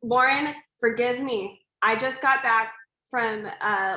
Lauren, forgive me. I just got back from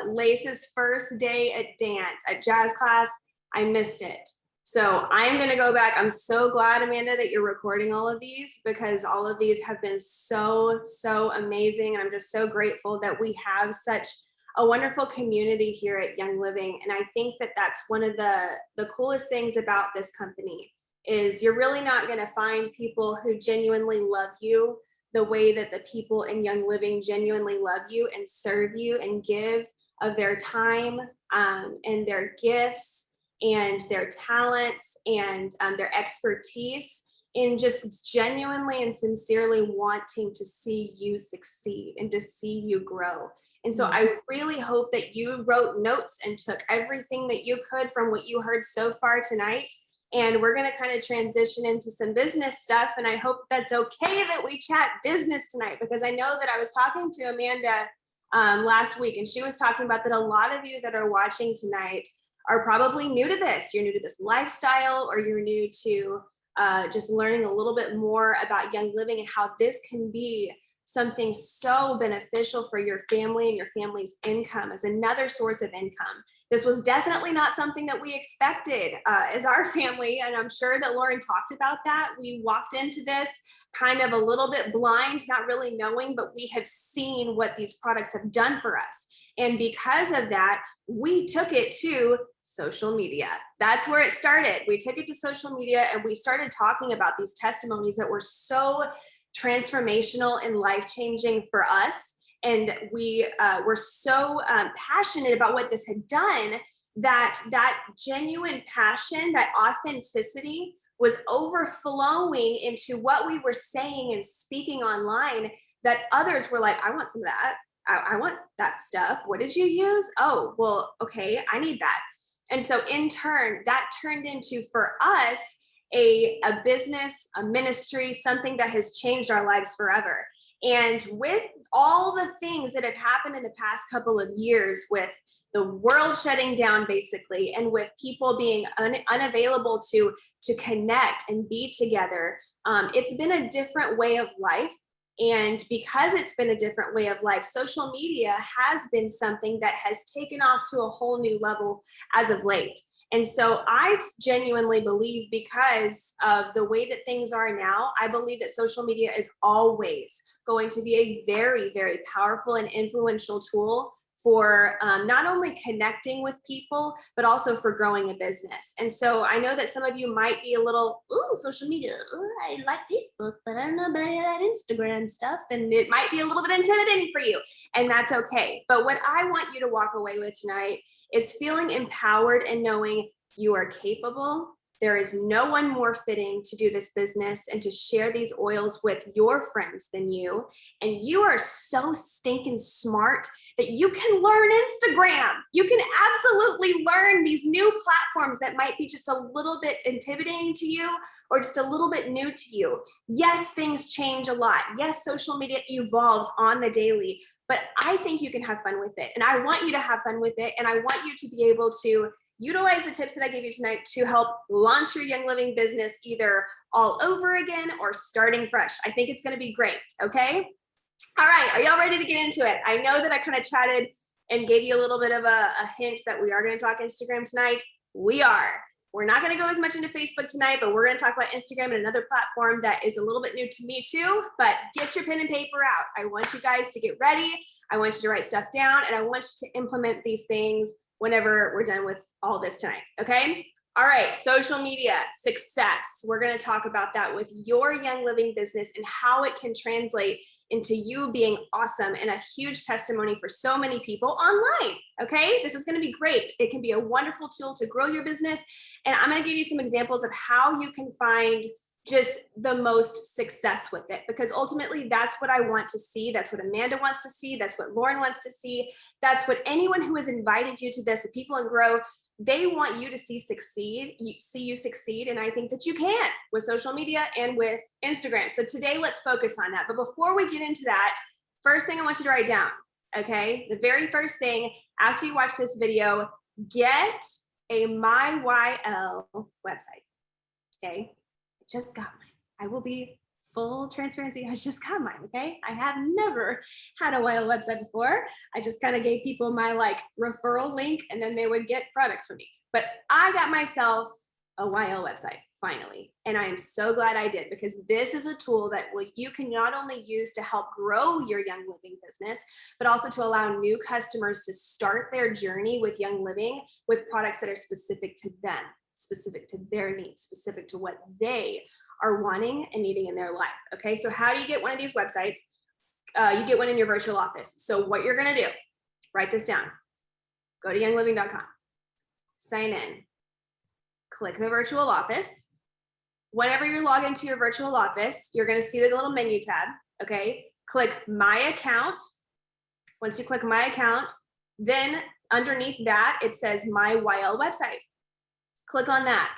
Lace's first day at dance at jazz class. I missed it. So I'm going to go back. I'm so glad, Amanda, that you're recording all of these because all of these have been so, so amazing. I'm just so grateful that we have such a wonderful community here at Young Living. And I think that that's one of the coolest things about this company is you're really not going to find people who genuinely love you the way that the people in Young Living genuinely love you and serve you and give of their time and their gifts and their talents and their expertise in just genuinely and sincerely wanting to see you succeed and to see you grow. And so I really hope that you wrote notes and took everything that you could from what you heard so far tonight. And we're going to kind of transition into some business stuff. And I hope that's okay that we chat business tonight, because I know that I was talking to Amanda last week, and she was talking about that a lot of you that are watching tonight are probably new to this. You're new to this lifestyle, or you're new to just learning a little bit more about Young Living and how this can be something so beneficial for your family and your family's income as another source of income. This was definitely not something that we expected as our family, and I'm sure that Lauren talked about that. We walked into this kind of a little bit blind, not really knowing, but we have seen what these products have done for us. And because of that, we took it to social media. That's where it started. We took it to social media and we started talking about these testimonies that were so transformational and life-changing for us. And we were so passionate about what this had done that genuine passion, that authenticity was overflowing into what we were saying and speaking online, that others were like, I want some of that. I want that stuff. What did you use? Oh, well, okay, I need that. And so in turn, that turned into, for us, a business, a ministry, something that has changed our lives forever. And with all the things that have happened in the past couple of years, with the world shutting down basically, and with people being unavailable to connect and be together, it's been a different way of life. And because it's been a different way of life, social media has been something that has taken off to a whole new level as of late. And so I genuinely believe, because of the way that things are now, I believe that social media is always going to be a very, very powerful and influential tool for not only connecting with people, but also for growing a business. And so I know that some of you might be a little, ooh, social media, ooh, I like Facebook, but I don't know about that Instagram stuff. And it might be a little bit intimidating for you, and that's okay. But what I want you to walk away with tonight is feeling empowered and knowing you are capable. There is no one more fitting to do this business and to share these oils with your friends than you. And you are so stinking smart that you can learn Instagram. You can absolutely learn these new platforms that might be just a little bit intimidating to you or just a little bit new to you. Yes, things change a lot. Yes, social media evolves on the daily, but I think you can have fun with it. And I want you to have fun with it. And I want you to be able to utilize the tips that I gave you tonight to help launch your Young Living business either all over again or starting fresh. I think it's going to be great. Okay. All right. Are y'all ready to get into it? I know that I kind of chatted and gave you a little bit of a hint that we are going to talk Instagram tonight. We are. We're not going to go as much into Facebook tonight, but we're going to talk about Instagram and another platform that is a little bit new to me too. But get your pen and paper out. I want you guys to get ready. I want you to write stuff down, and I want you to implement these things whenever we're done with all this tonight. Okay. All right. Social media success. We're going to talk about that with your Young Living business and how it can translate into you being awesome and a huge testimony for so many people online. Okay. This is going to be great. It can be a wonderful tool to grow your business. And I'm going to give you some examples of how you can find just the most success with it, because ultimately that's what I want to see. That's what Amanda wants to see. That's what Lauren wants to see. That's what anyone who has invited you to this, the People and Grow, they want you to see you succeed. And I think that you can with social media and with Instagram. So today let's focus on that. But before we get into that, first thing I want you to write down, okay? The very first thing after you watch this video, get a MyYL website, okay? Just got mine. I will be full transparency, I just got mine, okay? I have never had a YL website before. I just kind of gave people my like referral link and then they would get products from me. But I got myself a YL website finally. And I am so glad I did, because this is a tool that you can not only use to help grow your Young Living business, but also to allow new customers to start their journey with Young Living with products that are specific to them, specific to their needs, specific to what they are wanting and needing in their life. Okay, so how do you get one of these websites? You get one in your virtual office. So what you're gonna do, write this down. Go to youngliving.com, sign in, click the virtual office. Whenever you log into your virtual office, you're gonna see the little menu tab, okay? Click My Account. Once you click My Account, then underneath that, it says My YL website. Click on that,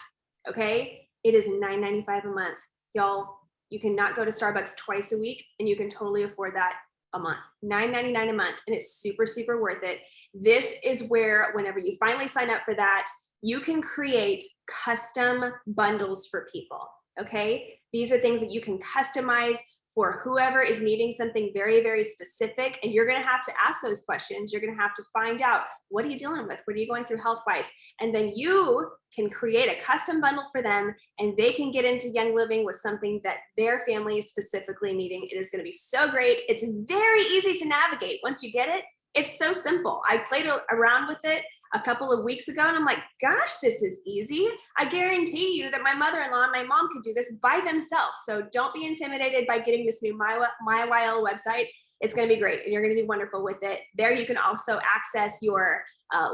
okay? It is $9.95 a month. Y'all, you cannot go to Starbucks twice a week and you can totally afford that a month. $9.99 a month, and it's super, super worth it. This is where whenever you finally sign up for that, you can create custom bundles for people, okay? These are things that you can customize for whoever is needing something very, very specific. And you're gonna have to ask those questions. You're gonna have to find out, what are you dealing with? What are you going through health-wise? And then you can create a custom bundle for them and they can get into Young Living with something that their family is specifically needing. It is gonna be so great. It's very easy to navigate. Once you get it, it's so simple. I played around with it a couple of weeks ago and I'm like, gosh, this is easy. I guarantee you that my mother-in-law and my mom could do this by themselves. So don't be intimidated by getting this new MyYL website. It's going to be great and you're going to do wonderful with it. There you can also access your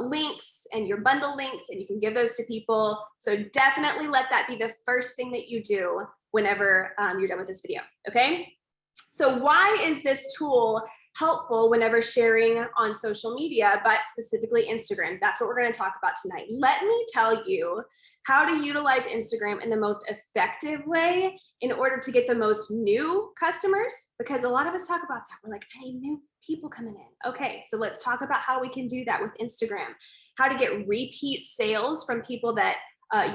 links and your bundle links, and you can give those to people. So definitely let that be the first thing that you do whenever you're done with this video, okay? So why is this tool helpful whenever sharing on social media, but specifically Instagram? That's what we're going to talk about tonight. Let me tell you how to utilize Instagram in the most effective way in order to get the most new customers, because a lot of us talk about that. We're like, I need new people coming in. Okay, so let's talk about how we can do that with Instagram, how to get repeat sales from people that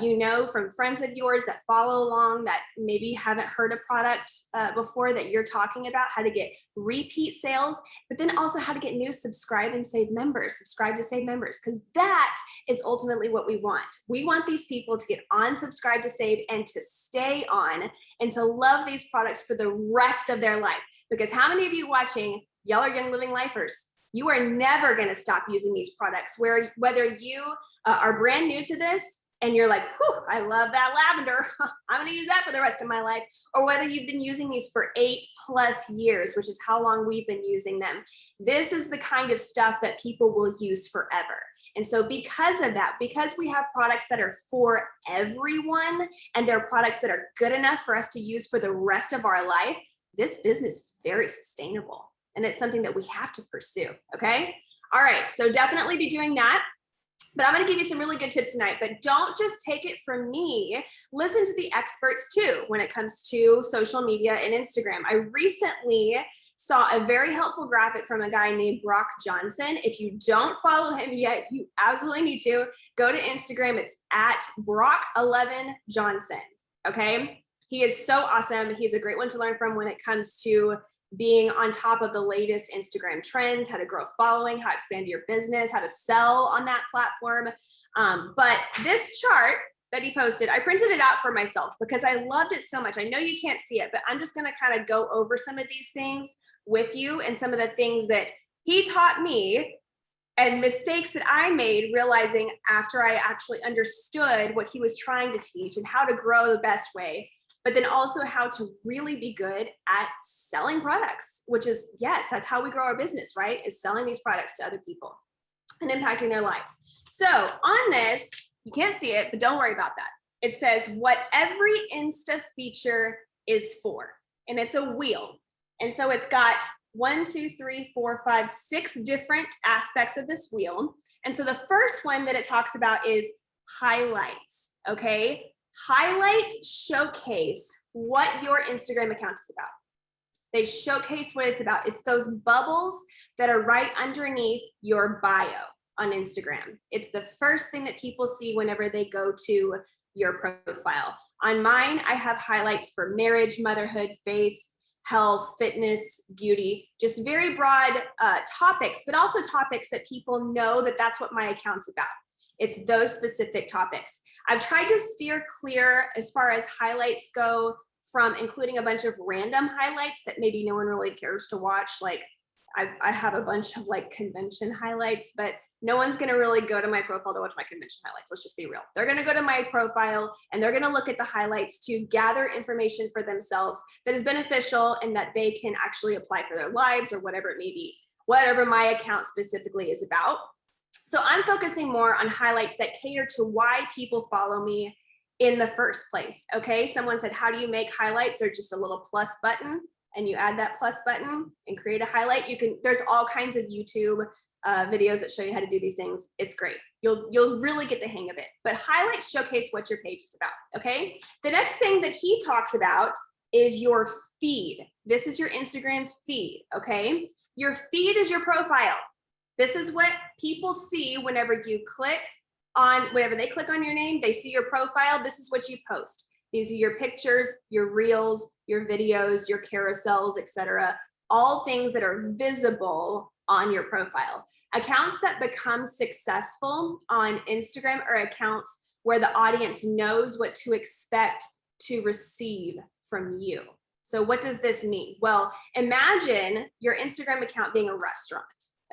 you know, from friends of yours that follow along, that maybe haven't heard a product before that you're talking about, how to get repeat sales, but then also how to get new subscribe to save members, because that is ultimately what we want. We want these people to get on subscribe to save and to stay on and to love these products for the rest of their life. Because how many of you watching, y'all are Young Living lifers? You are never going to stop using these products, whether you are brand new to this and you're like, whew, I love that lavender. I'm gonna use that for the rest of my life. Or whether you've been using these for 8+ years, which is how long we've been using them. This is the kind of stuff that people will use forever. And so because of that, because we have products that are for everyone and they're products that are good enough for us to use for the rest of our life, this business is very sustainable. And it's something that we have to pursue, okay? All right, so definitely be doing that. But I'm going to give you some really good tips tonight, but don't just take it from me. Listen to the experts too when it comes to social media and Instagram. I recently saw a very helpful graphic from a guy named Brock Johnson. If you don't follow him yet, you absolutely need to. Go to Instagram. It's at Brock11Johnson. Okay. He is so awesome. He's a great one to learn from when it comes to being on top of the latest Instagram trends, how to grow a following, how to expand your business, how to sell on that platform. But this chart that he posted, I printed it out for myself because I loved it so much. I know you can't see it, but I'm just going to kind of go over some of these things with you and some of the things that he taught me and mistakes that I made realizing after I actually understood what he was trying to teach and how to grow the best way, but then also how to really be good at selling products, which is, yes, that's how we grow our business, right? Is selling these products to other people and impacting their lives. So on this, you can't see it, but don't worry about that. It says what every Insta feature is for, and it's a wheel. And so it's got 1, 2, 3, 4, 5, 6 different aspects of this wheel. And so the first one that it talks about is highlights, okay? Highlights showcase what your Instagram account is about. They showcase what it's about. It's those bubbles that are right underneath your bio on Instagram. It's the first thing that people see whenever they go to your profile. On mine, I have highlights for marriage, motherhood, faith, health, fitness, beauty, just very broad topics, but also topics that people know that that's what my account's about. It's those specific topics. I've tried to steer clear as far as highlights go from including a bunch of random highlights that maybe no one really cares to watch. Like I have a bunch of like convention highlights, but no one's going to really go to my profile to watch my convention highlights. Let's just be real. They're going to go to my profile and they're going to look at the highlights to gather information for themselves that is beneficial and that they can actually apply for their lives or whatever it may be, whatever my account specifically is about. So I'm focusing more on highlights that cater to why people follow me in the first place. Okay. Someone said, how do you make highlights? There's just a little plus button and you add that plus button and create a highlight. There's all kinds of YouTube videos that show you how to do these things. It's great. You'll really get the hang of it. But highlights showcase what your page is about. Okay. The next thing that he talks about is your feed. This is your Instagram feed. Okay. Your feed is your profile. This is what people see whenever you click on, whenever they click on your name, they see your profile. This is what you post. These are your pictures, your reels, your videos, your carousels, etc. All things that are visible on your profile. Accounts that become successful on Instagram are accounts where the audience knows what to expect to receive from you. So what does this mean? Well, imagine your Instagram account being a restaurant.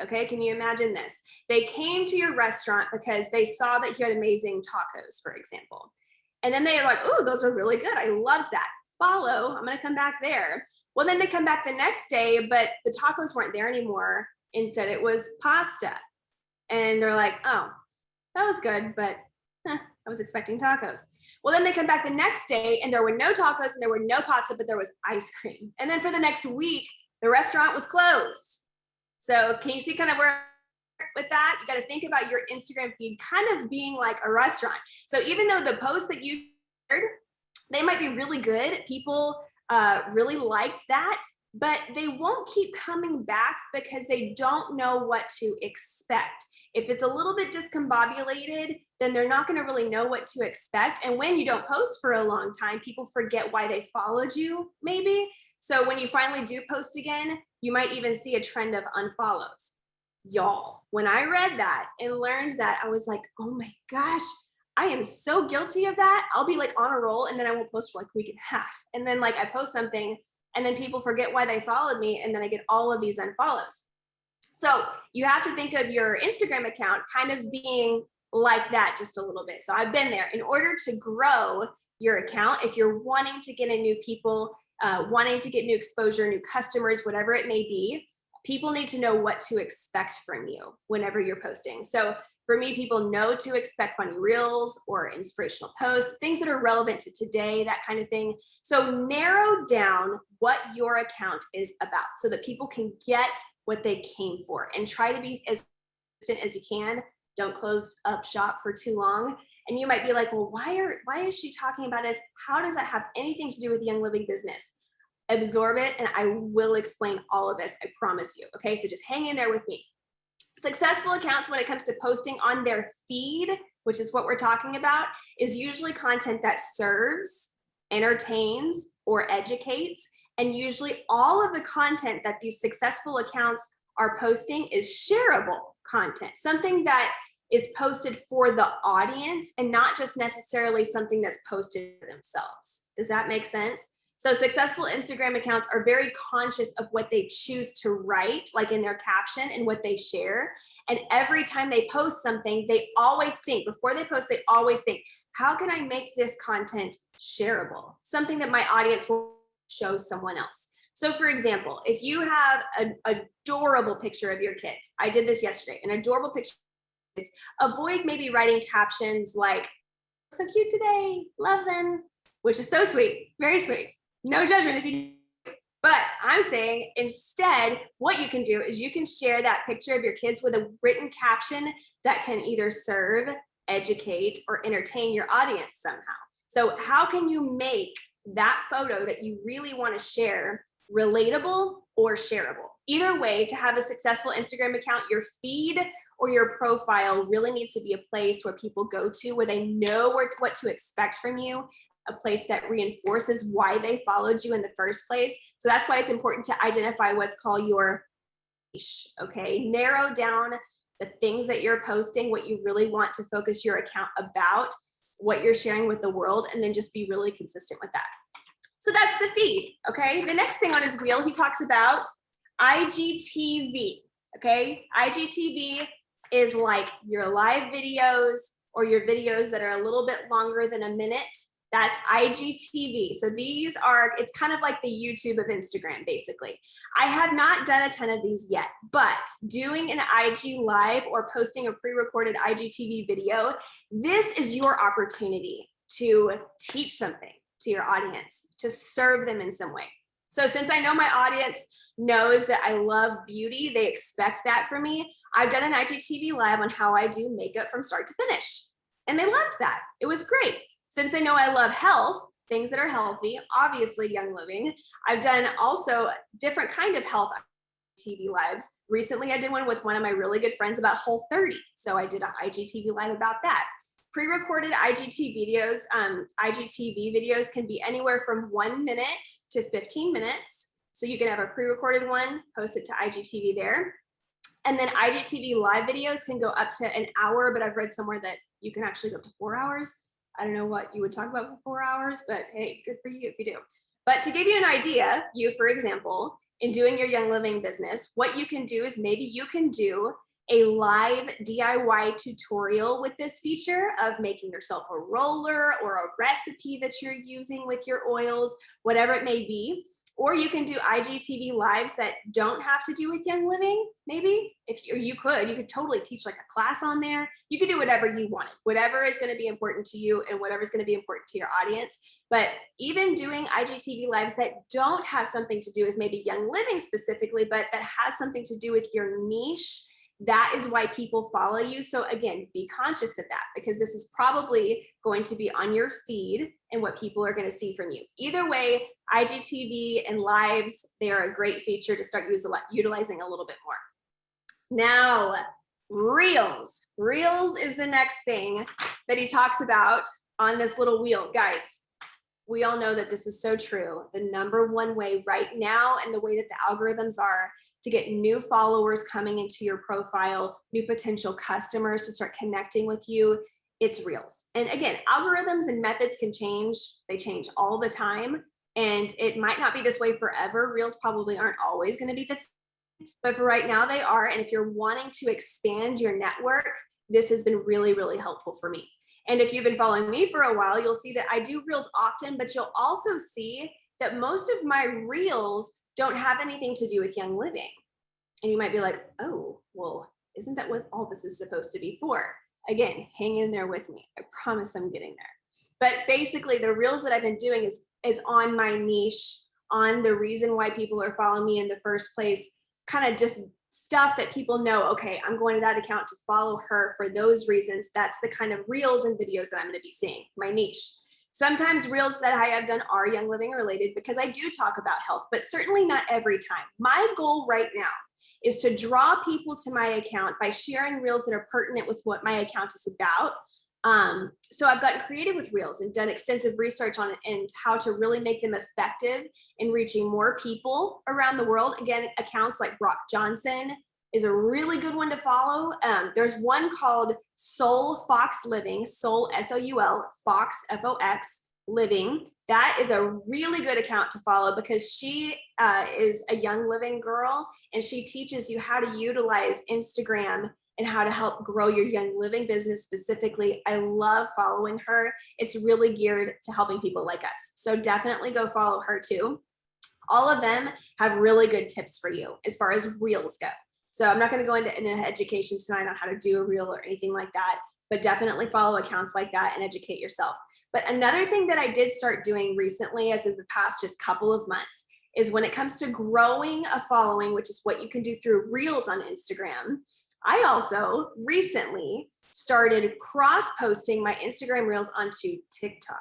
Okay, can you imagine this? They came to your restaurant because they saw that you had amazing tacos, for example. And then they're like, oh, those are really good. I loved that. Follow, I'm gonna come back there. Well, then they come back the next day, but the tacos weren't there anymore. Instead, it was pasta. And they're like, oh, that was good, but I was expecting tacos. Well, then they come back the next day and there were no tacos and there were no pasta, but there was ice cream. And then for the next week, the restaurant was closed. So can you see kind of where with that? You got to think about your Instagram feed kind of being like a restaurant. So even though the posts that you shared, they might be really good, people really liked that, but they won't keep coming back because they don't know what to expect. If it's a little bit discombobulated, then they're not going to really know what to expect. And when you don't post for a long time, people forget why they followed you, maybe. So when you finally do post again, you might even see a trend of unfollows. Y'all, when I read that and learned that, I was like, oh my gosh, I am so guilty of that. I'll be like on a roll and then I won't post for like a week and a half. And then like I post something and then people forget why they followed me and then I get all of these unfollows. So you have to think of your Instagram account kind of being like that just a little bit. So I've been there. In order to grow your account, if you're wanting to get in new people, wanting to get new exposure, new customers, whatever it may be, people need to know what to expect from you whenever you're posting. So for me, people know to expect funny reels or inspirational posts, things that are relevant to today, that kind of thing. So narrow down what your account is about so that people can get what they came for and try to be as consistent as you can. Don't close up shop for too long. And you might be like, well, why is she talking about this? How does that have anything to do with Young Living Business? Absorb it and I will explain all of this, I promise you. Okay, so just hang in there with me. Successful accounts when it comes to posting on their feed, which is what we're talking about, is usually content that serves, entertains, or educates. And usually all of the content that these successful accounts are posting is shareable content, something that is posted for the audience and not just necessarily something that's posted for themselves. Does that make sense? So successful Instagram accounts are very conscious of what they choose to write, like in their caption and what they share. And every time they post something, they always think, before they post, they always think, how can I make this content shareable? Something that my audience will show someone else. So for example, if you have an adorable picture of your kids, I did this yesterday, an adorable picture of kids, avoid maybe writing captions like, so cute today, love them, which is so sweet, very sweet. No judgment if you do. But I'm saying instead, what you can do is you can share that picture of your kids with a written caption that can either serve, educate, or entertain your audience somehow. So how can you make that photo that you really want to share relatable or shareable? Either way, to have a successful Instagram account, your feed or your profile really needs to be a place where people go to, where they know what to expect from you. a place that reinforces why they followed you in the first place. So that's why it's important to identify what's called your niche, okay? Narrow down the things that you're posting, what you really want to focus your account about, what you're sharing with the world, and then just be really consistent with that. So that's the feed, okay? The next thing on his wheel, he talks about IGTV, okay? IGTV is like your live videos or your videos that are a little bit longer than a minute. That's IGTV. So these are, it's kind of like the YouTube of Instagram, basically. I have not done a ton of these yet, but doing an IG live or posting a pre-recorded IGTV video, this is your opportunity to teach something to your audience, to serve them in some way. So since I know my audience knows that I love beauty, they expect that from me, I've done an IGTV live on how I do makeup from start to finish. And they loved that. It was great. Since they know I love health, things that are healthy, obviously Young Living, I've done also different kind of health TV lives. Recently, I did one with one of my really good friends about Whole30. So I did an IGTV live about that. Pre-recorded IGTV videos can be anywhere from 1 minute to 15 minutes. So you can have a pre-recorded one, post it to IGTV there. And then IGTV live videos can go up to an hour, but I've read somewhere that you can actually go up to 4 hours. I don't know what you would talk about for 4 hours, but hey, good for you if you do. But to give you an idea, you, for example, in doing your Young Living business, what you can do is maybe you can do a live DIY tutorial with this feature of making yourself a roller or a recipe that you're using with your oils, whatever it may be. Or you can do IGTV lives that don't have to do with Young Living, maybe. If you could totally teach like a class on there. You could do whatever you wanted, whatever is going to be important to you and whatever is going to be important to your audience. But even doing IGTV lives that don't have something to do with maybe Young Living specifically, but that has something to do with your niche, that is why people follow you. So again, be conscious of that, because this is probably going to be on your feed and what people are going to see from you. Either way, IGTV and lives, they are a great feature to start utilizing a little bit more. Now, Reels. Reels is the next thing that he talks about on this little wheel. Guys, we all know that this is so true. The number one way right now, and the way that the algorithms are to get new followers coming into your profile, new potential customers to start connecting with you, it's Reels. And again, algorithms and methods can change. They change all the time. And it might not be this way forever. Reels probably aren't always going to be the thing, but for right now they are. And if you're wanting to expand your network, this has been really, really helpful for me. And if you've been following me for a while, you'll see that I do Reels often, but you'll also see that most of my Reels don't have anything to do with Young Living. And you might be like, oh, well, isn't that what all this is supposed to be for? Again, hang in there with me. I promise I'm getting there. But basically the Reels that I've been doing is on my niche, on the reason why people are following me in the first place, kind of just stuff that people know, okay, I'm going to that account to follow her for those reasons. That's the kind of Reels and videos that I'm going to be seeing, my niche. Sometimes Reels that I have done are Young Living related because I do talk about health, but certainly not every time. My goal right now is to draw people to my account by sharing Reels that are pertinent with what my account is about. So I've gotten creative with Reels and done extensive research on it and how to really make them effective in reaching more people around the world. Again, accounts like Brock Johnson is a really good one to follow. There's one called Soul Fox Living, Soul, S-O-U-L, Fox, F-O-X, Living. That is a really good account to follow because she is a Young Living girl and she teaches you how to utilize Instagram and how to help grow your Young Living business specifically. I love following her. It's really geared to helping people like us. So definitely go follow her too. All of them have really good tips for you as far as Reels go. So I'm not going to go into education tonight on how to do a Reel or anything like that, but definitely follow accounts like that and educate yourself. But another thing that I did start doing recently, as in the past just couple of months, is when it comes to growing a following, which is what you can do through Reels on Instagram, I also recently started cross-posting my Instagram Reels onto TikTok.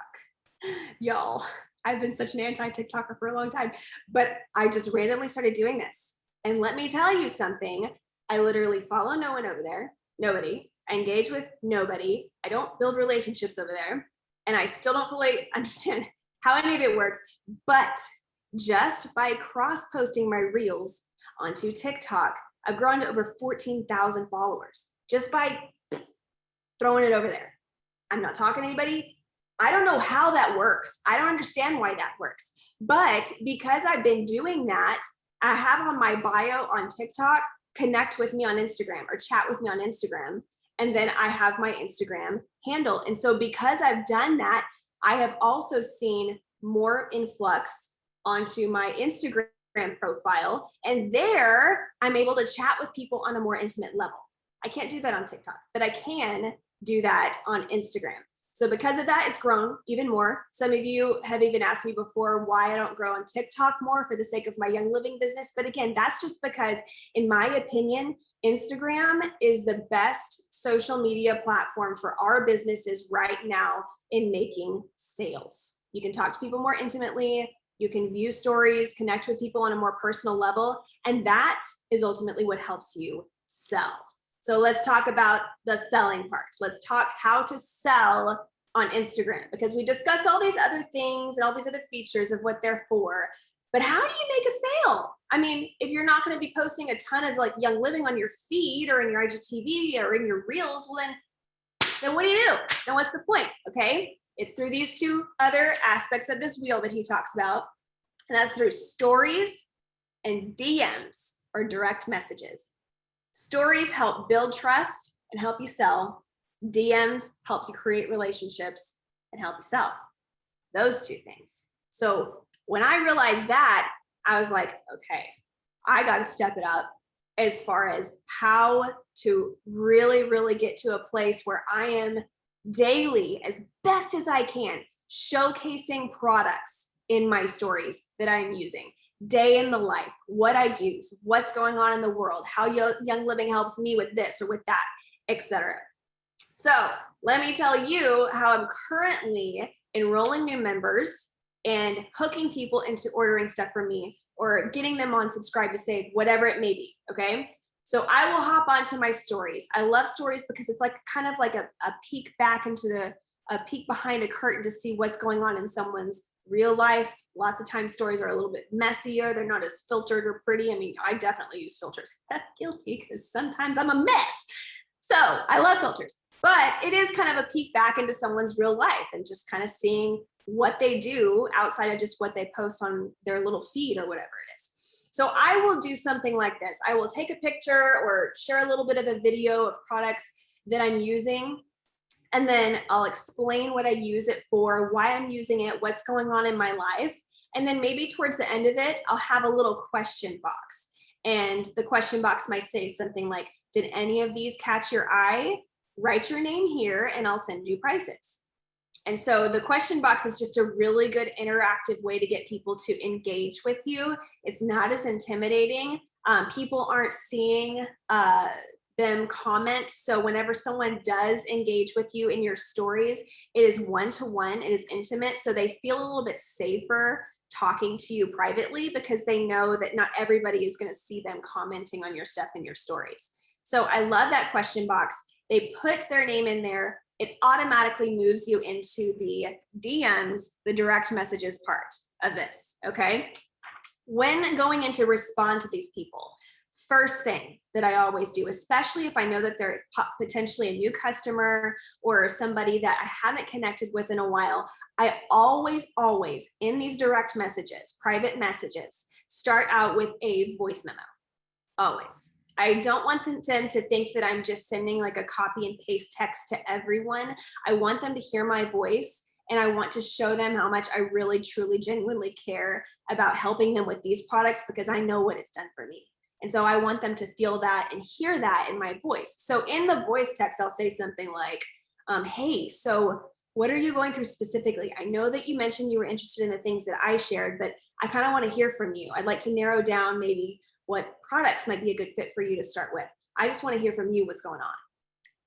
Y'all, I've been such an anti-TikToker for a long time, but I just randomly started doing this. And let me tell you something, I literally follow no one over there, nobody. I engage with nobody. I don't build relationships over there. and I still don't fully understand how any of it works, but just by cross-posting my reels onto TikTok, I've grown to over 14,000 followers just by throwing it over there. I'm not talking to anybody. I don't know how that works. I don't understand why that works. But because I've been doing that, I have on my bio on TikTok, connect with me on Instagram or chat with me on Instagram. And then I have my Instagram handle. And so because I've done that, I have also seen more influx onto my Instagram profile. And there I'm able to chat with people on a more intimate level. I can't do that on TikTok, but I can do that on Instagram. So because of that, it's grown even more. Some of you have even asked me before why I don't grow on TikTok more for the sake of my Young Living business. But again, that's just because, in my opinion, Instagram is the best social media platform for our businesses right now in making sales. You can talk to people more intimately. You can view stories, connect with people on a more personal level. And that is ultimately what helps you sell. So let's talk about the selling part. Let's talk how to sell on Instagram, because we discussed all these other things and all these other features of what they're for. But how do you make a sale? I mean, if you're not going to be posting a ton of like Young Living on your feed or in your IGTV or in your reels, well, then what do you do? Then what's the point? Okay. It's through these two other aspects of this wheel that he talks about. And that's through stories and DMs, or direct messages. Stories help build trust and help you sell. DMs help you create relationships and help you sell. Those two things. So when I realized that, I was like, okay, I got to step it up as far as how to really, really get to a place where I am daily, as best as I can, showcasing products in my stories that I'm using. Day in the life, what I use, what's going on in the world, how Young Living helps me with this or with that, etc. So let me tell you how I'm currently enrolling new members and hooking people into ordering stuff from me or getting them on Subscribe to Save, whatever it may be, okay? So I will hop onto my stories. I love stories because it's like kind of like a peek back into a peek behind a curtain to see what's going on in someone's real life. Lots of times stories are a little bit messier. They're not as filtered or pretty. I mean, I definitely use filters. Guilty, because sometimes I'm a mess. So I love filters, but it is kind of a peek back into someone's real life and just kind of seeing what they do outside of just what they post on their little feed or whatever it is. So I will do something like this. I will take a picture or share a little bit of a video of products that I'm using, and then I'll explain what I use it for, why I'm using it, what's going on in my life. And then maybe towards the end of it, I'll have a little question box. And the question box might say something like, did any of these catch your eye? Write your name here and I'll send you prices. And so the question box is just a really good interactive way to get people to engage with you. It's not as intimidating. People aren't seeing them comment. So whenever someone does engage with you in your stories, it is one-to-one, it is intimate. So they feel a little bit safer talking to you privately because they know that not everybody is going to see them commenting on your stuff in your stories. So I love that question box. They put their name in there. It automatically moves you into the DMs, the direct messages part of this, okay? When going in to respond to these people, first thing that I always do, especially if I know that they're potentially a new customer or somebody that I haven't connected with in a while, I always, in these direct messages, private messages, start out with a voice memo, always. I don't want them to think that I'm just sending like a copy and paste text to everyone. I want them to hear my voice, and I want to show them how much I really, truly, genuinely care about helping them with these products because I know what it's done for me. And so I want them to feel that and hear that in my voice. So in the voice text, I'll say something like, hey, so what are you going through specifically? I know that you mentioned you were interested in the things that I shared, but I kind of want to hear from you. I'd like to narrow down maybe what products might be a good fit for you to start with. I just want to hear from you what's going on.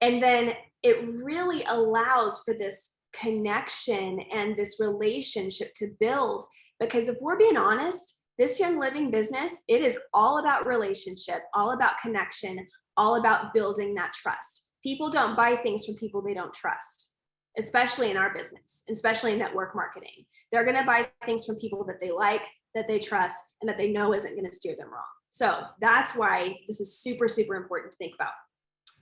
And then it really allows for this connection and this relationship to build, because if we're being honest, this Young Living business, it is all about relationship, all about connection, all about building that trust. People don't buy things from people they don't trust. especially in our business, especially in network marketing. They're going to buy things from people that they like, that they trust, and that they know isn't going to steer them wrong. So that's why this is super, super important to think about.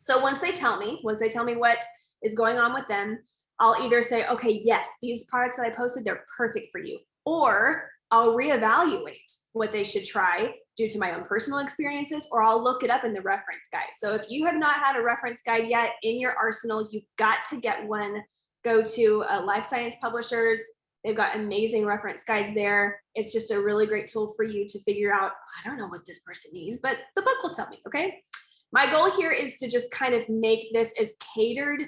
So once they tell me what is going on with them, I'll either say, okay, yes, these products that I posted, they're perfect for you. Or I'll reevaluate what they should try due to my own personal experiences, or I'll look it up in the reference guide. So if you have not had a reference guide yet in your arsenal, you've got to get one. Go to Life Science Publishers. They've got amazing reference guides there. It's just a really great tool for you to figure out, I don't know what this person needs, but the book will tell me, okay? My goal here is to just kind of make this as catered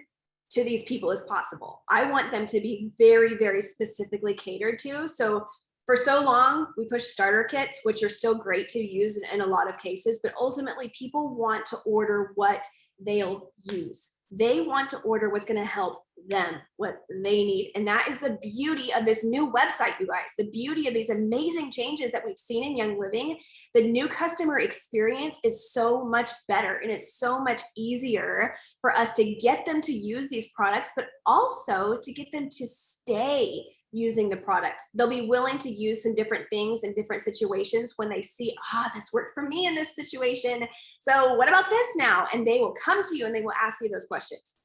to these people as possible. I want them to be very, very specifically catered to. So for so long, we push starter kits, which are still great to use in a lot of cases, but ultimately people want to order what they'll use. They want to order what's going to help them, what they need. And that is the beauty of this new website, you guys. The beauty of these amazing changes that we've seen in Young Living. The new customer experience is so much better, and it's so much easier for us to get them to use these products, but also to get them to stay using the products. They'll be willing to use some different things in different situations when they see, this worked for me in this situation. So what about this now? And they will come to you and they will ask you those questions.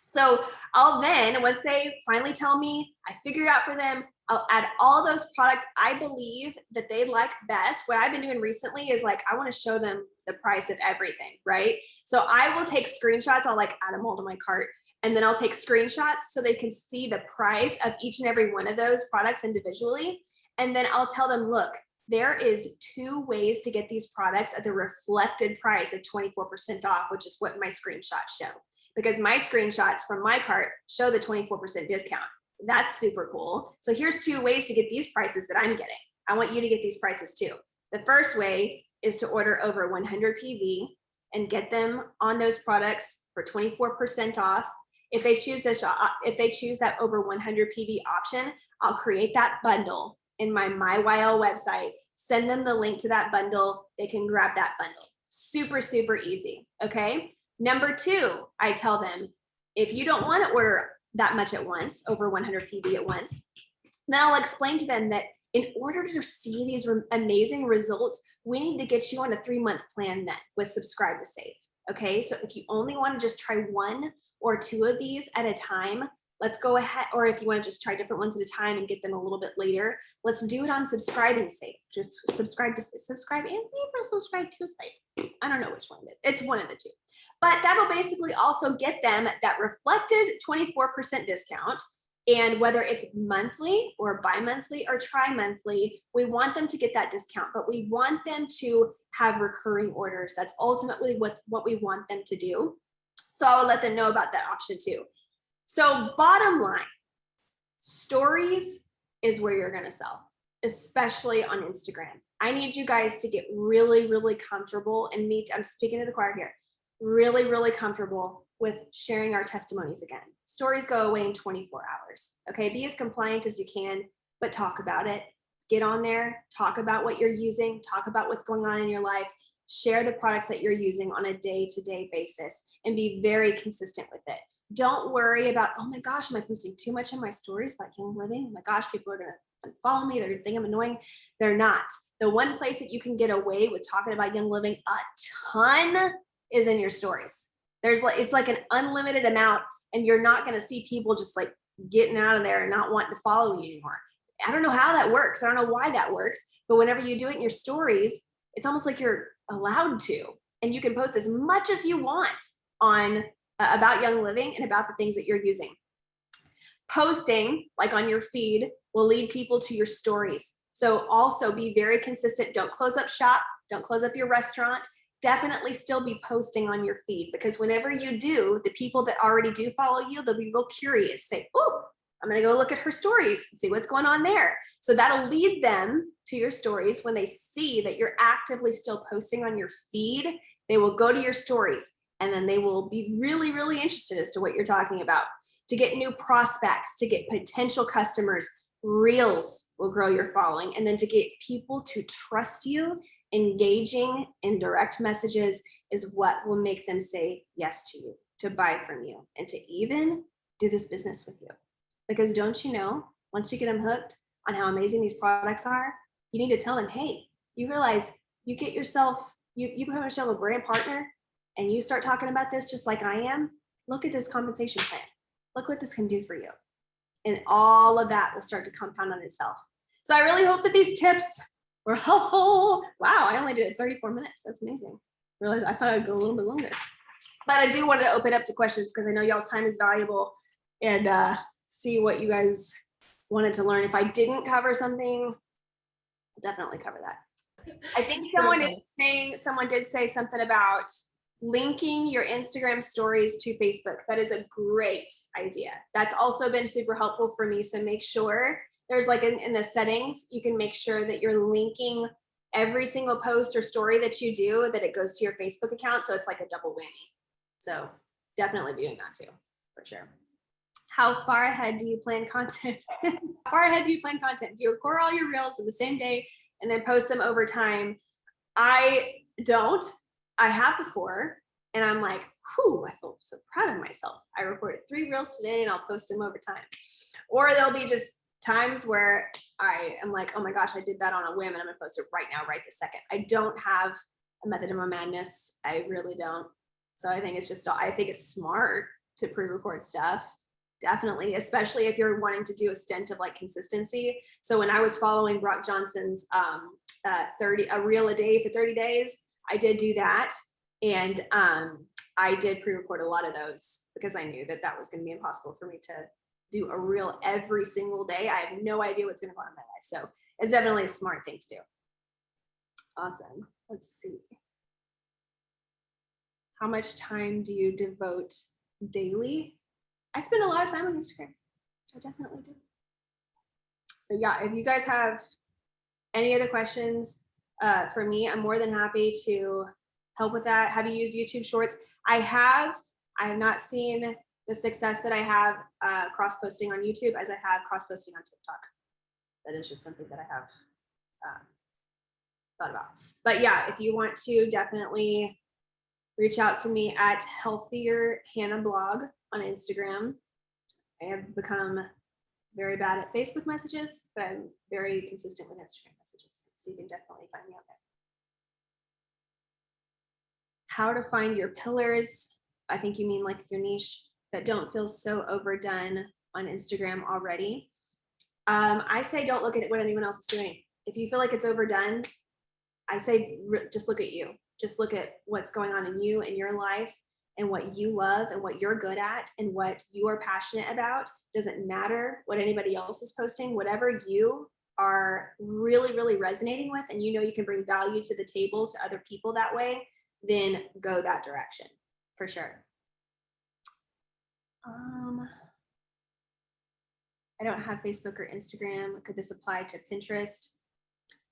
So I'll then, once they finally tell me, I figured out for them, I'll add all those products I believe that they like best. What I've been doing recently is like, I want to show them the price of everything, right? So I will take screenshots. I'll like add them all to my cart. And then I'll take screenshots so they can see the price of each and every one of those products individually. And then I'll tell them, look, there is 2 ways to get these products at the reflected price of 24% off, which is what my screenshots show. Because my screenshots from my cart show the 24% discount. That's super cool. So here's 2 ways to get these prices that I'm getting. I want you to get these prices too. The first way is to order over 100 PV and get them on those products for 24% off. If they choose that over 100 PV option, I'll create that bundle in my MyYL website, send them the link to that bundle. They can grab that bundle. Super, super easy, okay? Number 2, I tell them, if you don't want to order that much at once, over 100 PV at once, then I'll explain to them that in order to see these amazing results, we need to get you on a 3-month plan then with Subscribe to Save. Okay, so if you only want to just try 1 or 2 of these at a time, let's go ahead, or if you want to just try different ones at a time and get them a little bit later, let's do it on Subscribe and Save. Just subscribe and save, or subscribe to save. I don't know which one it is. It's one of the 2. But that'll basically also get them that reflected 24% discount. And whether it's monthly or bi-monthly or tri-monthly, we want them to get that discount, but we want them to have recurring orders. That's ultimately what we want them to do. So I will let them know about that option too. So bottom line, stories is where you're going to sell, especially on Instagram. I need you guys to get really, really comfortable, and I'm speaking to the choir here, really, really comfortable with sharing our testimonies again. Stories go away in 24 hours. Okay, be as compliant as you can, but talk about it. Get on there, talk about what you're using, talk about what's going on in your life, share the products that you're using on a day-to-day basis, and be very consistent with it. Don't worry about, oh my gosh, am I posting too much in my stories about Young Living? Oh my gosh, people are gonna follow me, they're gonna think I'm annoying. They're not. The one place that you can get away with talking about Young Living a ton is in your stories. It's like an unlimited amount, and you're not going to see people just like getting out of there and not wanting to follow you anymore. I don't know how that works. I don't know why that works, but whenever you do it in your stories, it's almost like you're allowed to, and you can post as much as you want on about Young Living and about the things that you're using. Posting like on your feed will lead people to your stories. So also be very consistent. Don't close up shop. Don't close up your restaurant. Definitely still be posting on your feed, because whenever you do, the people that already do follow you, they'll be real curious. Say, oh, I'm going to go look at her stories and see what's going on there. So that'll lead them to your stories. When they see that you're actively still posting on your feed, they will go to your stories, and then they will be really, really interested as to what you're talking about. To get new prospects, to get potential customers, Reels will grow your following. And then to get people to trust you, engaging in direct messages is what will make them say yes to you, to buy from you, and to even do this business with you. Because don't you know, once you get them hooked on how amazing these products are, you need to tell them, hey, you realize you get yourself, you become yourself a brand partner and you start talking about this just like I am, look at this compensation plan. Look what this can do for you. And all of that will start to compound on itself. So I really hope that these tips were helpful. Wow, I only did it 34 minutes. That's amazing. I thought I'd go a little bit longer. But I do want to open up to questions because I know y'all's time is valuable, and see what you guys wanted to learn. If I didn't cover something, I'll definitely cover that. I think someone did say something about linking your Instagram stories to Facebook. That is a great idea. That's also been super helpful for me. So make sure there's like in the settings, you can make sure that you're linking every single post or story that you do, that it goes to your Facebook account. So it's like a double whammy. So definitely be doing that too, for sure. How far ahead do you plan content? How far ahead do you plan content? Do you record all your reels in the same day and then post them over time? I don't. I have before, and I'm like, whew, I feel so proud of myself. I recorded 3 reels today and I'll post them over time. Or there'll be just times where I am like, oh my gosh, I did that on a whim and I'm gonna post it right now, right this second. I don't have a method of my madness. I really don't. So I think it's smart to pre-record stuff. Definitely, especially if you're wanting to do a stint of like consistency. So when I was following Brock Johnson's a reel a day for 30 days, I did do that. And I did pre-record a lot of those because I knew that that was going to be impossible for me to do a reel every single day. I have no idea what's going to go on in my life. So it's definitely a smart thing to do. Awesome. Let's see. How much time do you devote daily? I spend a lot of time on Instagram. I definitely do. But yeah, if you guys have any other questions for me, I'm more than happy to help with that. Have you used YouTube Shorts? I have not seen the success that I have cross-posting on YouTube as I have cross-posting on TikTok. That is just something that I have thought about. But yeah, if you want to, definitely reach out to me at Healthier Hannah Blog on Instagram. I have become very bad at Facebook messages, but I'm very consistent with Instagram messages. So you can definitely find me out there. How to find your pillars. I think you mean like your niche that don't feel so overdone on Instagram already. I say don't look at what anyone else is doing. If you feel like it's overdone, I say just look at you. Just look at what's going on in you and your life and what you love and what you're good at and what you are passionate about. Doesn't matter what anybody else is posting. Whatever you are really, really resonating with and you know you can bring value to the table to other people that way, then go that direction for sure. I don't have Facebook or Instagram. Could this apply to Pinterest?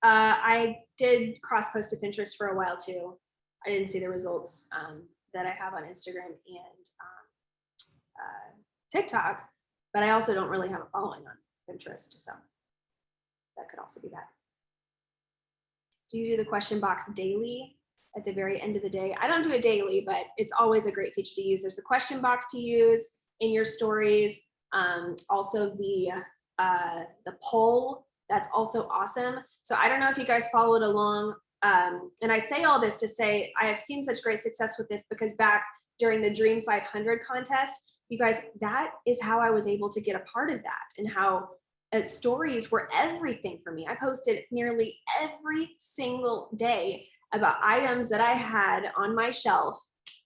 I did cross-post to Pinterest for a while too. I didn't see the results that I have on Instagram and TikTok, but I also don't really have a following on Pinterest, so that could also be that. Do you do the question box daily at the very end of the day? I don't do it daily, but it's always a great feature to use. There's a question box to use in your stories. Also the poll, that's also awesome. So I don't know if you guys followed along. And I say all this to say, I have seen such great success with this because back during the Dream 500 contest, you guys, that is how I was able to get a part of that and how stories were everything for me. I posted nearly every single day about items that I had on my shelf,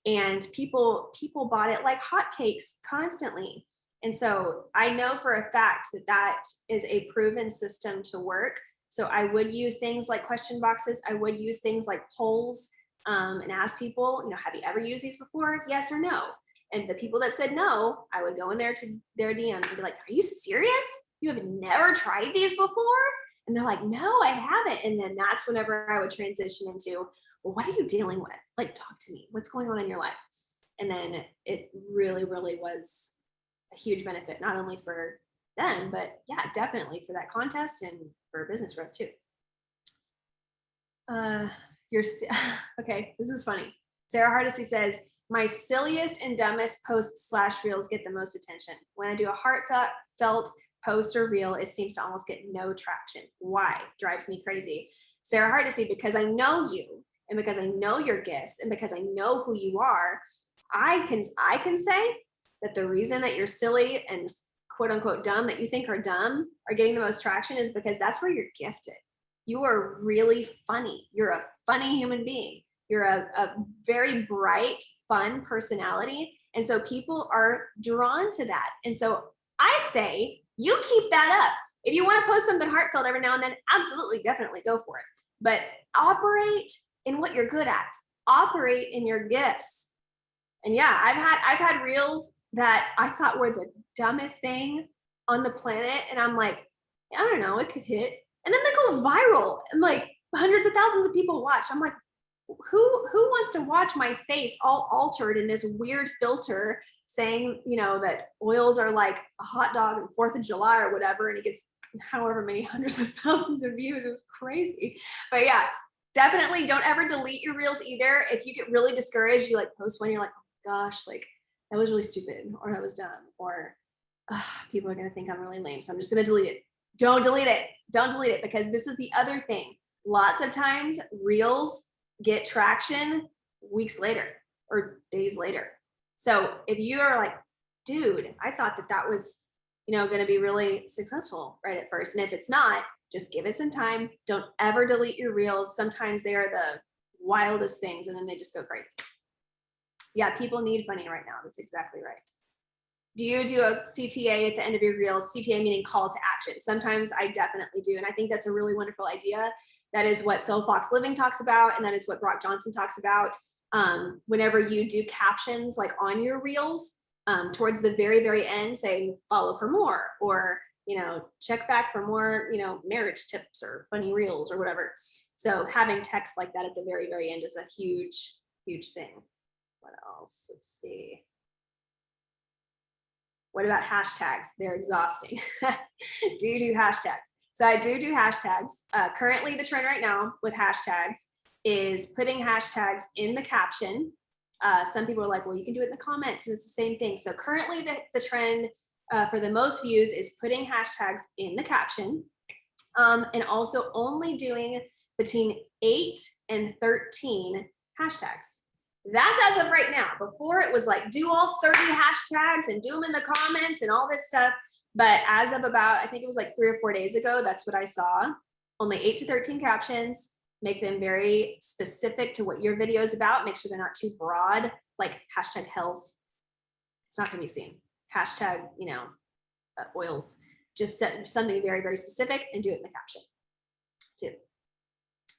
and people bought it like hotcakes constantly. And so I know for a fact that that is a proven system to work. So I would use things like question boxes. I would use things like polls and ask people, you know, have you ever used these before? Yes or no. And the people that said no, I would go in there to their DMs and be like, are you serious? You have never tried these before? And they're like, no, I haven't. And then that's whenever I would transition into, well, what are you dealing with? Like, talk to me. What's going on in your life? And then it really, really was a huge benefit, not only for them, but yeah, definitely for that contest and for business growth too. Okay, this is funny. Sarah Hardesty says, My silliest and dumbest posts / reels get the most attention. When I do a heartfelt post or reel, it seems to almost get no traction. Why? Drives me crazy. Sarah Hardesty, because I know you, and because I know your gifts, and because I know who you are, I can say that the reason that you're silly and quote unquote dumb that you think are dumb are getting the most traction is because that's where you're gifted. You are really funny. You're a funny human being. You're a very bright, fun personality. And so people are drawn to that. And so I say, you keep that up. If you want to post something heartfelt every now and then, absolutely, definitely go for it. But operate in what you're good at. Operate in your gifts. And yeah, I've had reels that I thought were the dumbest thing on the planet. And I'm like, I don't know, it could hit. And then they go viral and like hundreds of thousands of people watch. I'm like, who wants to watch my face all altered in this weird filter saying, you know, that oils are like a hot dog on 4th of July or whatever, and it gets however many hundreds of thousands of views. It was crazy. But yeah, definitely don't ever delete your reels either. If you get really discouraged, you like post one, you're like, oh gosh, like that was really stupid, or that was dumb, or people are gonna think I'm really lame, so I'm just gonna delete it. Don't delete it. Don't delete it, because this is the other thing. Lots of times reels get traction weeks later or days later. So if you are like, dude, I thought that that was, you know, going to be really successful right at first. And if it's not, just give it some time. Don't ever delete your reels. Sometimes they are the wildest things and then they just go crazy. Yeah, people need funny right now. That's exactly right. Do you do a CTA at the end of your reels? CTA meaning call to action. Sometimes I definitely do. And I think that's a really wonderful idea. That is what Soul Fox Living talks about. And that is what Brock Johnson talks about. Whenever you do captions like on your reels, towards the very, very end, saying follow for more, or, you know, check back for more, you know, marriage tips or funny reels or whatever. So having text like that at the very, very end is a huge, huge thing. What else? Let's see. What about hashtags? They're exhausting. Do you do hashtags? So I do hashtags. Currently the trend right now with hashtags is putting hashtags in the caption. Some people are like, well, you can do it in the comments and it's the same thing. So currently the trend for the most views is putting hashtags in the caption, and also only doing between 8 and 13 hashtags. That's as of right now. Before it was like, do all 30 hashtags and do them in the comments and all this stuff. But as of about, I think it was like 3 or 4 days ago, that's what I saw. Only 8 to 13 captions. Make them very specific to what your video is about. Make sure they're not too broad, like hashtag health. It's not going to be seen. Hashtag, you know, oils. Just set something very, very specific and do it in the caption too.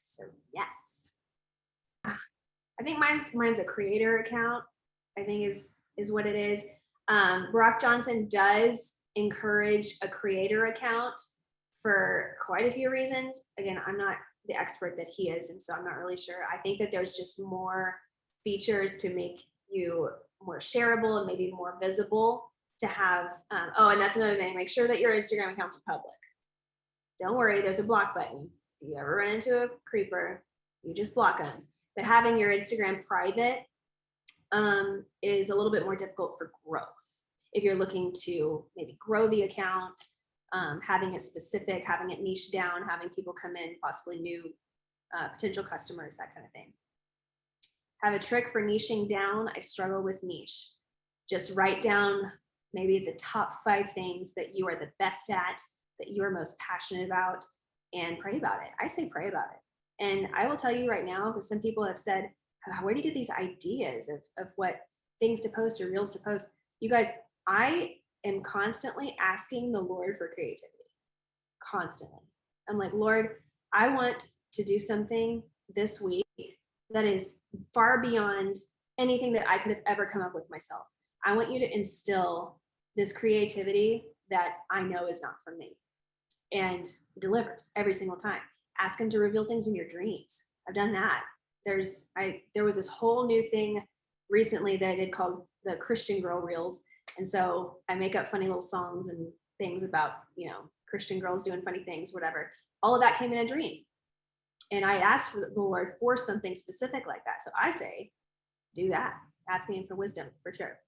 So yes. I think mine's a creator account, I think is what it is. Brock Johnson does encourage a creator account for quite a few reasons. Again, I'm not the expert that he is, and so I'm not really sure. I think that there's just more features to make you more shareable and maybe more visible to have. Oh, and that's another thing. Make sure that your Instagram accounts are public. Don't worry, there's a block button. If you ever run into a creeper, you just block them. But having your Instagram private is a little bit more difficult for growth. If you're looking to maybe grow the account, having it specific, having it niche down, having people come in, possibly new potential customers, that kind of thing. Have a trick for niching down. I struggle with niche. Just write down maybe the top 5 things that you are the best at, that you are most passionate about, and pray about it. I say pray about it. And I will tell you right now, because some people have said, where do you get these ideas of what things to post or reels to post? You guys, I am constantly asking the Lord for creativity. Constantly. I'm like, Lord, I want to do something this week that is far beyond anything that I could have ever come up with myself. I want you to instill this creativity that I know is not from me. And he delivers every single time. Ask him to reveal things in your dreams. I've done that. There was this whole new thing recently that I did called the Christian Girl Reels. And so I make up funny little songs and things about, you know, Christian girls doing funny things, whatever. All of that came in a dream. And I asked for the Lord for something specific like that. So I say, do that. asking him for wisdom for sure.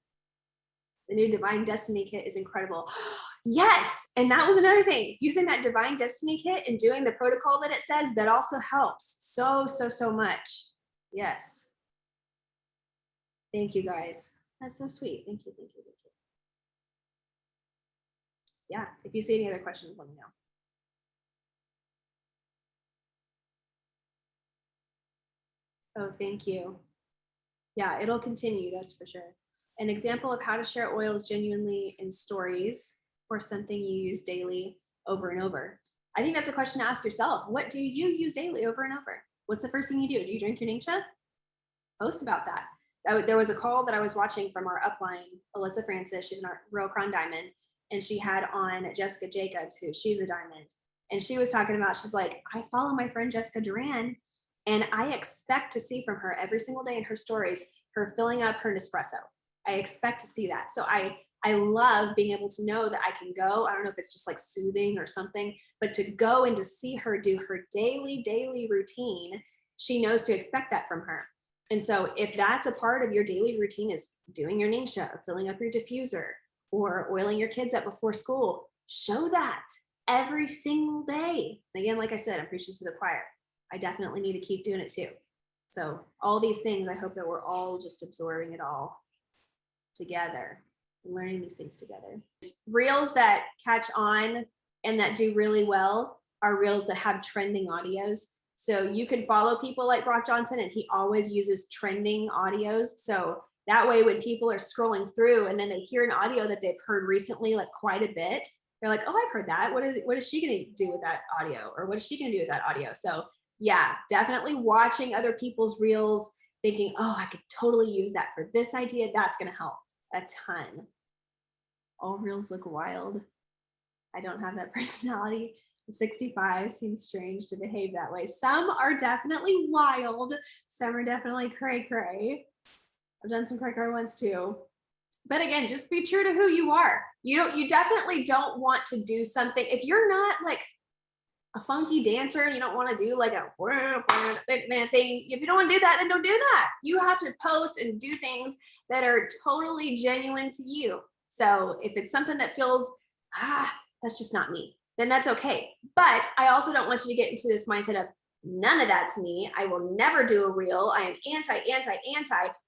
The new Divine Destiny kit is incredible. Yes. And that was another thing, using that Divine Destiny kit and doing the protocol that it says, that also helps so much. Yes. Thank you guys. That's so sweet. Thank you. Yeah. If you see any other questions, let me know. Oh, thank you. Yeah, it'll continue, that's for sure. An example of how to share oils genuinely in stories or something you use daily over and over. I think that's a question to ask yourself. What do you use daily over and over? What's the first thing you do? Do you drink your Ningxia? Post about that. There was a call that I was watching from our upline, Alyssa Francis. She's an Real Crown Diamond. And she had on Jessica Jacobs, who she's a diamond. And she was talking about, she's like, I follow my friend Jessica Duran, and I expect to see from her every single day in her stories, her filling up her Nespresso. I expect to see that. So I love being able to know that I can go. I don't know if it's just like soothing or something, but to go and to see her do her daily routine, she knows to expect that from her. And so if that's a part of your daily routine, is doing your Ningxia, or filling up your diffuser, or oiling your kids up before school, show that every single day. And again, like I said, I'm preaching to the choir. I definitely need to keep doing it too. So all these things, I hope that we're all just absorbing it all together and learning these things together. Reels that catch on and that do really well are reels that have trending audios. So you can follow people like Brock Johnson, and he always uses trending audios. So that way, when people are scrolling through and then they hear an audio that they've heard recently, like quite a bit, they're like, oh, I've heard that. What is she going to do with that audio? Or what is she going to do with that audio? So yeah, definitely watching other people's reels, thinking, oh, I could totally use that for this idea. That's going to help a ton. All reels look wild. I don't have that personality. I'm 65, seems strange to behave that way. Some are definitely wild. Some are definitely cray. I've done some cray ones too. But again, just be true to who you are. You definitely don't want to do something if you're not like a funky dancer and you don't want to do like a thing. If you don't want to do that, then don't do that. You have to post and do things that are totally genuine to you. So if it's something that feels, that's just not me, then that's okay. But I also don't want you to get into this mindset of, none of that's me. I will never do a reel. I am anti.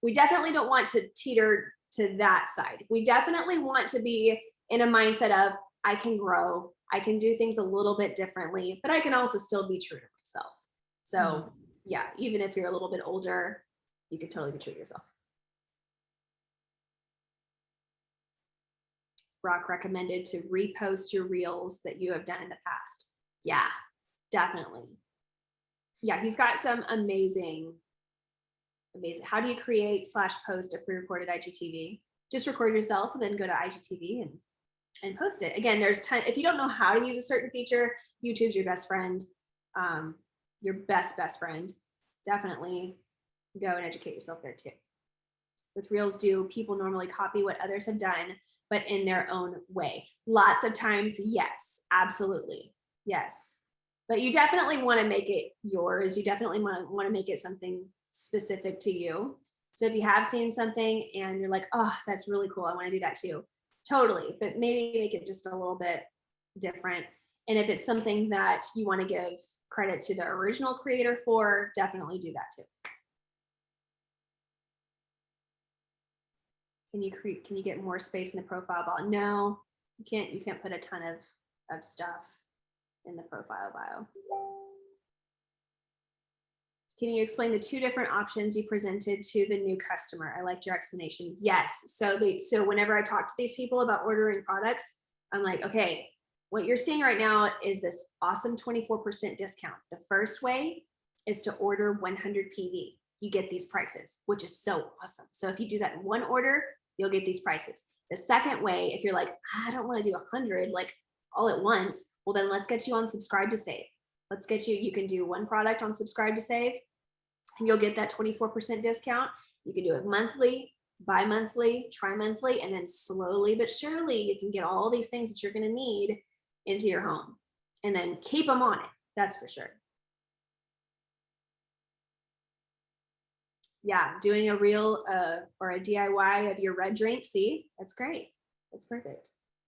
We definitely don't want to teeter to that side. We definitely want to be in a mindset of, I can grow. I can do things a little bit differently, but I can also still be true to myself. So yeah, even if you're a little bit older, you can totally be true to yourself. Brock recommended to repost your reels that you have done in the past. Yeah, definitely. Yeah, he's got some amazing. How do you create / post a pre-recorded IGTV? Just record yourself and then go to IGTV and post it. Again, there's if you don't know how to use a certain feature, YouTube's your best friend, your best friend. Definitely go and educate yourself there too. With Reels, do people normally copy what others have done, but in their own way? Lots of times, yes, absolutely, yes. But you definitely want to make it yours. You definitely want to make it something specific to you. So if you have seen something and you're like, oh, that's really cool, I want to do that too. Totally, but maybe make it just a little bit different. And if it's something that you want to give credit to the original creator for, definitely do that too. Can you get more space in the profile bio? No, you can't put a ton of stuff in the profile bio. Can you explain the 2 different options you presented to the new customer? I liked your explanation. Yes. So whenever I talk to these people about ordering products, I'm like, okay, what you're seeing right now is this awesome 24% discount. The first way is to order 100 PV. You get these prices, which is so awesome. So if you do that in one order, you'll get these prices. The second way, if you're like, I don't want to do 100 like all at once, well, then let's get you on Subscribe to Save. Let's get you can do one product on Subscribe to Save, and you'll get that 24% discount. You can do it monthly, bi-monthly, tri-monthly, and then slowly but surely you can get all these things that you're going to need into your home, and then keep them on it. That's for sure. yeah, doing a reel or a DIY of your red drink. See, that's great. That's perfect.